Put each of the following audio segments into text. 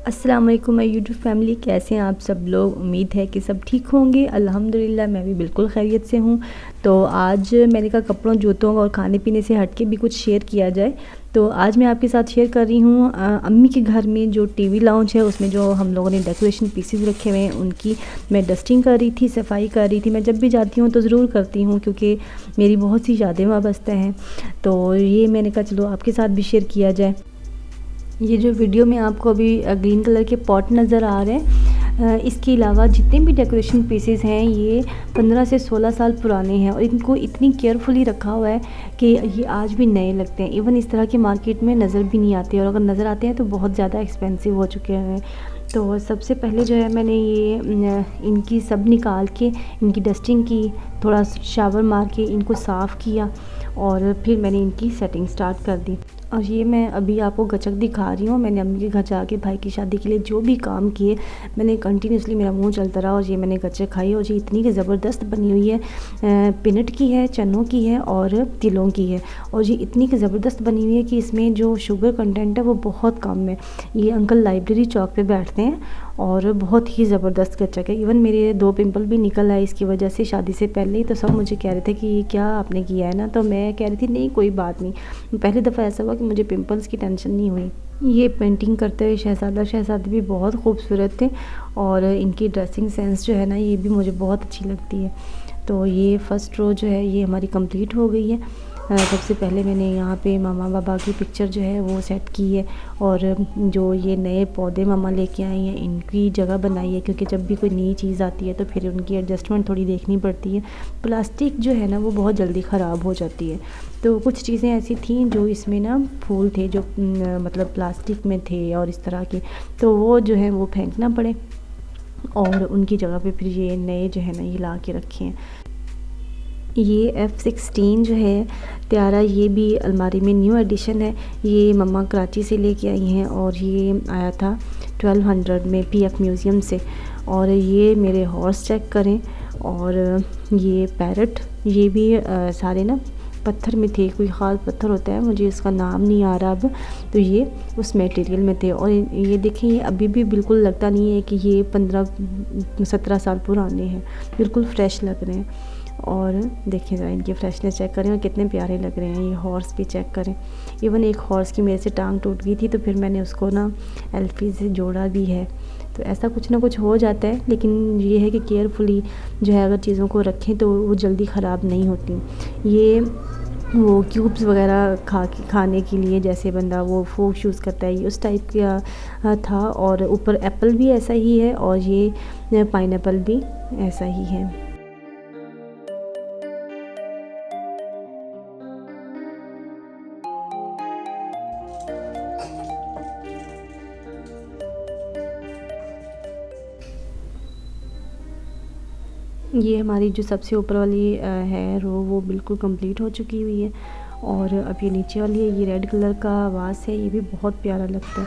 अस्सलाम वालेकुम my YouTube family, कैसे हैं आप सब लोग। उम्मीद है कि सब ठीक होंगे। अल्हम्दुलिल्लाह मैं भी बिल्कुल खैरियत से हूँ। तो आज मैंने कहा कपड़ों, जूतों और खाने पीने से हट के भी कुछ शेयर किया जाए। तो आज मैं आपके साथ शेयर कर रही हूँ अम्मी के घर में जो टीवी लाउंज है, उसमें जो हम लोगों ने डेकोरेशन पीसेस रखे हुए हैं उनकी मैं डस्टिंग कर रही थी, सफाई कर रही थी। मैं जब भी जाती हूँ तो ज़रूर करती हूँ क्योंकि मेरी बहुत सी यादें वाबस्ता हैं। तो ये मैंने कहा चलो आपके साथ भी शेयर किया जाए। ये जो वीडियो में आपको अभी ग्रीन कलर के पॉट नज़र आ रहे हैं, इसके अलावा जितने भी डेकोरेशन पीसेस हैं ये 15 से 16 साल पुराने हैं और इनको इतनी केयरफुली रखा हुआ है कि ये आज भी नए लगते हैं। इवन इस तरह के मार्केट में नज़र भी नहीं आते और अगर नज़र आते हैं तो बहुत ज़्यादा एक्सपेंसिव हो चुके हैं। तो सबसे पहले जो है मैंने ये इनकी सब निकाल के इनकी डस्टिंग की, थोड़ा शावर मार के इनको साफ़ किया और फिर मैंने इनकी सेटिंग स्टार्ट कर दी। और ये मैं अभी आपको गचक दिखा रही हूँ। मैंने अम्मी के घर जाके भाई की शादी के लिए जो भी काम किए, मैंने कंटिन्यूसली मेरा मुंह चलता रहा और ये मैंने गचक खाई और ये इतनी ज़बरदस्त बनी हुई है। पीनट की है, चनों की है और तिलों की है और ये इतनी ज़बरदस्त बनी हुई है कि इसमें जो शुगर कंटेंट है वो बहुत कम है। ये अंकल लाइब्रेरी चौक पे बैठते हैं और बहुत ही ज़बरदस्त गचक है। इवन मेरे 2 पिंपल भी निकल आए इसकी वजह से शादी से पहले ही। तो सब मुझे कह रहे थे कि ये क्या आपने किया है ना, तो मैं कह रही थी नहीं कोई बात नहीं। पहली दफ़ा ऐसा हुआ कि मुझे पिंपल्स की टेंशन नहीं हुई। ये पेंटिंग करते हुए शहज़ादा शहज़ादी भी बहुत खूबसूरत थे और इनकी ड्रेसिंग सेंस जो है ना ये भी मुझे बहुत अच्छी लगती है। तो ये फ़र्स्ट रो जो है ये हमारी कंप्लीट हो गई है। सबसे पहले मैंने यहाँ पे मामा बाबा की पिक्चर जो है वो सेट की है और जो ये नए पौधे मामा लेके आए हैं इनकी जगह बनाई है, क्योंकि जब भी कोई नई चीज़ आती है तो फिर उनकी एडजस्टमेंट थोड़ी देखनी पड़ती है। प्लास्टिक जो है ना वो बहुत जल्दी ख़राब हो जाती है। तो कुछ चीज़ें ऐसी थी जो इसमें ना फूल थे जो मतलब प्लास्टिक में थे और इस तरह के, तो वो जो है वो फेंकना पड़े और उनकी जगह पे फिर ये नए जो है ना ये ला के रखे हैं। ये F16 जो है त्यारा, ये भी अलमारी में न्यू एडिशन है। ये मम्मा कराची से लेके आई हैं और ये आया था 1200 में PF म्यूज़ियम से। और ये मेरे हॉर्स चेक करें और ये पैरट, ये भी सारे ना पत्थर में थे, कोई ख़ास पत्थर होता है मुझे इसका नाम नहीं आ रहा अब, तो ये उस मटेरियल में थे। और ये देखें ये अभी भी बिल्कुल लगता नहीं है कि ये 15-17 साल पुराने हैं, बिल्कुल फ्रेश लग रहे हैं। और देखिए ज़रा इनकी फ्रेशनेस चेक करें और कितने प्यारे लग रहे हैं। ये हॉर्स भी चेक करें। इवन एक हॉर्स की मेरे से टांग टूट गई थी तो फिर मैंने उसको ना एल्फी से जोड़ा भी है। तो ऐसा कुछ ना कुछ हो जाता है, लेकिन ये है कि केयरफुली जो है अगर चीज़ों को रखें तो वो जल्दी ख़राब नहीं होती। ये वो क्यूब्स वगैरह खाने के लिए जैसे बंदा वो फोक यूज़ करता है, ये उस टाइप का था। और ऊपर एप्पल भी ऐसा ही है और ये पाइनएप्पल भी ऐसा ही है। ये हमारी जो सबसे ऊपर वाली है रो वो बिल्कुल कंप्लीट हो चुकी हुई है। और अब ये नीचे वाली है, ये रेड कलर का वास है, ये भी बहुत प्यारा लगता है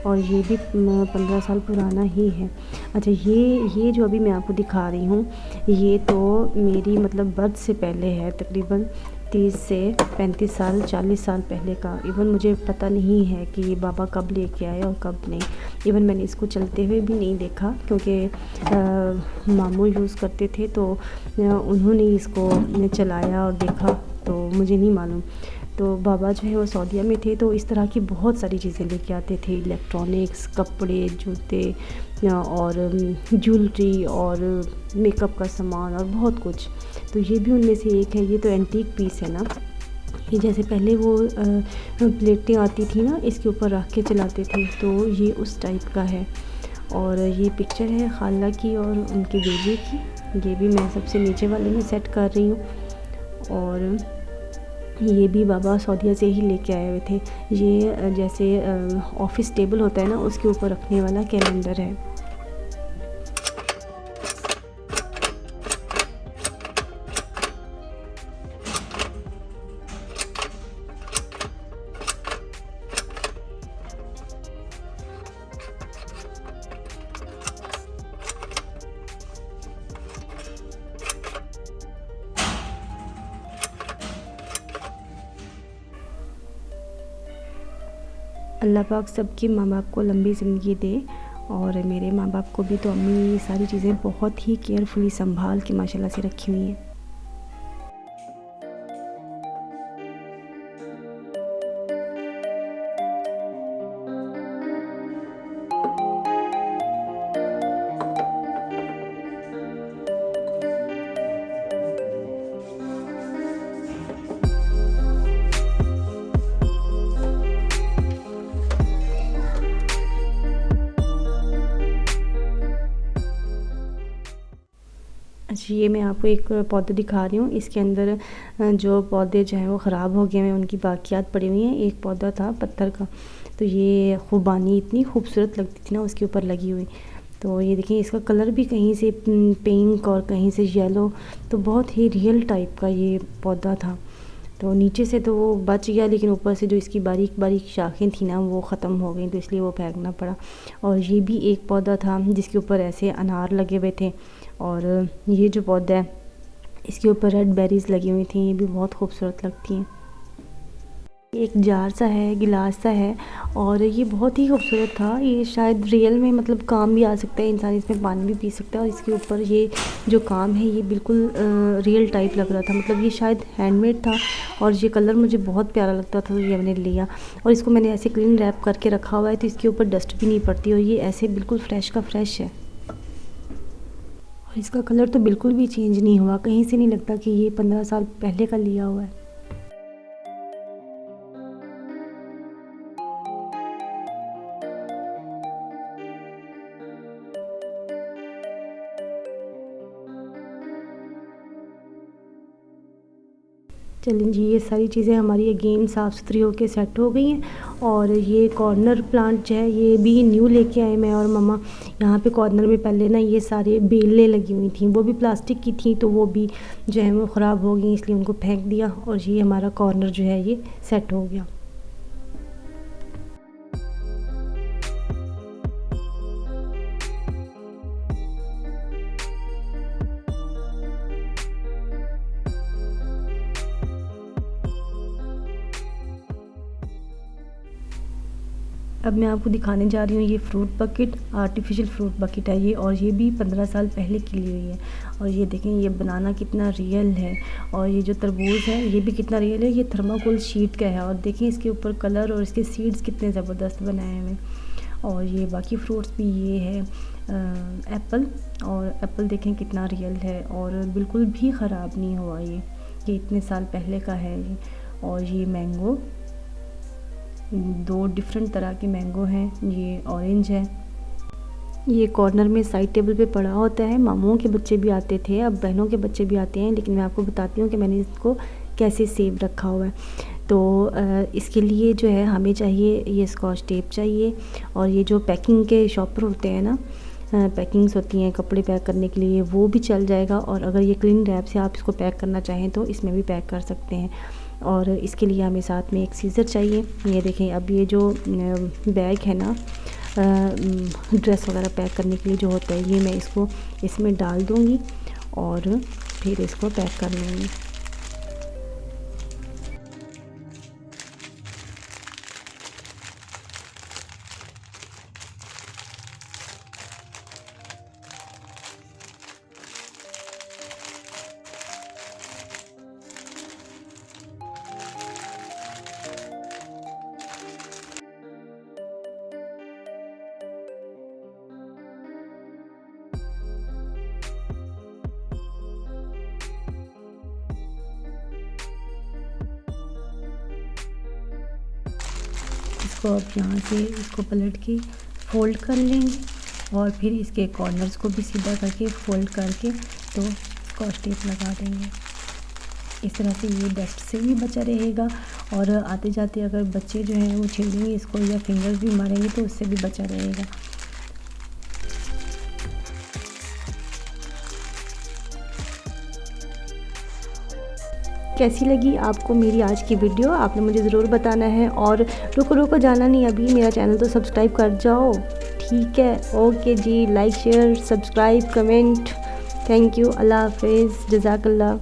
और ये भी 15 साल पुराना ही है। अच्छा ये जो अभी मैं आपको दिखा रही हूँ ये तो मेरी मतलब बर्थ से पहले है, तकरीबन 30 से 35 साल 40 साल पहले का। इवन मुझे पता नहीं है कि ये बाबा कब लेके आए और कब नहीं। इवन मैंने इसको चलते हुए भी नहीं देखा क्योंकि मामू यूज़ करते थे तो उन्होंने इसको चलाया और देखा, तो मुझे नहीं मालूम। तो बाबा जो है वो सऊदीया में थे तो इस तरह की बहुत सारी चीज़ें लेके आते थे, इलेक्ट्रॉनिक्स, कपड़े, जूते और ज्वेलरी और मेकअप का सामान और बहुत कुछ। तो ये भी उनमें से एक है। ये तो एंटीक पीस है ना, ये जैसे पहले वो प्लेटें आती थी ना इसके ऊपर रख के चलाते थे, तो ये उस टाइप का है। और ये पिक्चर है खाला की और उनके बेबी की, ये भी मैं सबसे नीचे वाले में सेट कर रही हूँ। और ये भी बाबा सऊदीया से ही लेके आए हुए थे। ये जैसे ऑफिस टेबल होता है ना उसके ऊपर रखने वाला कैलेंडर है। अल्लाह पाक सबके माँ बाप को लंबी ज़िंदगी दे, और मेरे माँ बाप को भी। तो अम्मी ये सारी चीज़ें बहुत ही केयरफुली संभाल के माशाल्लाह से रखी हुई हैं। अच्छा, ये मैं आपको एक पौधा दिखा रही हूँ। इसके अंदर जो पौधे जो हैं वो ख़राब हो गए हैं, उनकी बाकियात पड़ी हुई हैं। एक पौधा था पत्थर का, तो ये खुबानी इतनी खूबसूरत लगती थी ना उसके ऊपर लगी हुई। तो ये देखिए, इसका कलर भी कहीं से पिंक और कहीं से येलो, तो बहुत ही रियल टाइप का ये पौधा था। तो नीचे से तो वो बच गया, लेकिन ऊपर से जो इसकी बारीक बारीक शाखें थी ना वो ख़त्म हो गई, तो इसलिए वो फेंकना पड़ा। और ये भी एक पौधा था जिसके ऊपर ऐसे अनार लगे हुए थे, और ये जो पौधा है इसके ऊपर रेड बेरीज़ लगी हुई थी, ये भी बहुत खूबसूरत लगती हैं। एक जार सा है, गिलास सा है, और ये बहुत ही खूबसूरत था। ये शायद रियल में मतलब काम भी आ सकता है, इंसान इसमें पानी भी पी सकता है। और इसके ऊपर ये जो काम है ये बिल्कुल रियल टाइप लग रहा था, मतलब ये शायद हैंडमेड था। और ये कलर मुझे बहुत प्यारा लगता था, तो ये मैंने लिया, और इसको मैंने ऐसे क्लीन रैप करके रखा हुआ है, तो इसके ऊपर डस्ट भी नहीं पड़ती, और ये ऐसे बिल्कुल फ्रेश का फ्रेश है। और इसका कलर तो बिल्कुल भी चेंज नहीं हुआ, कहीं से नहीं लगता कि ये 15 साल पहले का लिया हुआ है। चलें जी, ये सारी चीज़ें हमारी अगेन साफ़ सुथरी होके सेट हो गई हैं। और ये कॉर्नर प्लांट जो है ये भी न्यू लेके आए मैं और मम्मा। यहाँ पे कॉर्नर में पहले ना ये सारे बेलें लगी हुई थी, वो भी प्लास्टिक की थी, तो वो भी जो है वो ख़राब हो गई, इसलिए उनको फेंक दिया, और ये हमारा कॉर्नर जो है ये सेट हो गया। अब मैं आपको दिखाने जा रही हूँ ये fruit bucket, artificial fruit bucket है ये, और ये भी 15 साल पहले की ली हुई है। और ये देखें, ये बनाना कितना रियल है, और ये जो तरबूज है ये भी कितना रियल है, ये थर्माकोल शीट का है। और देखें इसके ऊपर कलर और इसके सीड्स कितने ज़बरदस्त बनाए हुए हैं। और ये बाकी फ्रूट्स भी, ये है एप्पल, और एप्पल देखें कितना रियल है, और बिल्कुल भी ख़राब नहीं हुआ ये इतने साल पहले का है ये। और ये मैंगो, 2 डिफरेंट तरह के मैंगो हैं, ये ऑरेंज है। ये कॉर्नर में साइड टेबल पे पड़ा होता है, मामुओं के बच्चे भी आते थे, अब बहनों के बच्चे भी आते हैं, लेकिन मैं आपको बताती हूँ कि मैंने इसको कैसे सेव रखा हुआ है। तो इसके लिए जो है हमें चाहिए ये स्कॉच टेप चाहिए, और ये जो पैकिंग के शॉपर होते हैं ना, पैकिंग्स होती हैं कपड़े पैक करने के लिए, वो भी चल जाएगा। और अगर ये क्लिंग रैप से आप इसको पैक करना चाहें तो इसमें भी पैक कर सकते हैं। और इसके लिए हमें साथ में एक सीज़र चाहिए। ये देखें, अब ये जो बैग है ना ड्रेस वगैरह पैक करने के लिए जो होता है, ये मैं इसको इसमें डाल दूँगी और फिर इसको पैक कर लूँगी। इसको अब यहाँ से इसको पलट के फ़ोल्ड कर लेंगे, और फिर इसके कॉर्नर्स को भी सीधा करके फ़ोल्ड करके तो स्कॉच टेप लगा देंगे। इस तरह से ये डस्ट से भी बचा रहेगा, और आते जाते अगर बच्चे जो हैं वो छेड़ेंगे इसको या फिंगर्स भी मारेंगे तो उससे भी बचा रहेगा। कैसी लगी आपको मेरी आज की वीडियो, आपने मुझे ज़रूर बताना है। और रुको जाना नहीं, अभी मेरा चैनल तो सब्सक्राइब कर जाओ, ठीक है? ओके जी, like share subscribe comment, thank you, अल्लाह हाफ़िज़, जज़ाकल्लाह।